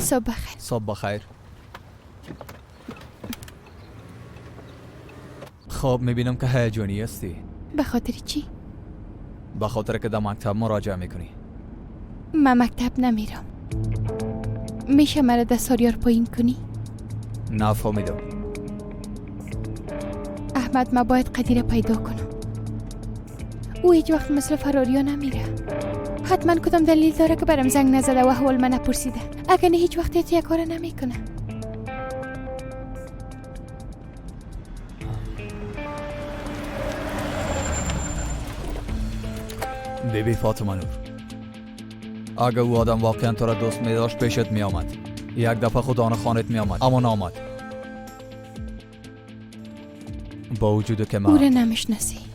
صبح بخیر. صبح بخیر. خب میبینم که هیجانی هستی. به خاطر چی؟ به خاطر که در مکتب مراجعه میکنی. من مکتب نمیرم. میشه مرا دستاریار پایین کنی؟ نفهمیدم. احمد، من باید قدیر پیدا کنم. او هیچ وقت مثل فراریا نمیره. حتما کدام دلیل داره که برام زنگ نزده و احوال من نپرسیده. اگه نه هیچ وقت یک کار نمیکنه. بیبی فاطمه نور، اگه او آدم واقعا تو را دوست می داشت پیشت می آمد. یک دفعه خودانه خانت می آمد، اما نامد. با وجود که او را من نمیشناسی.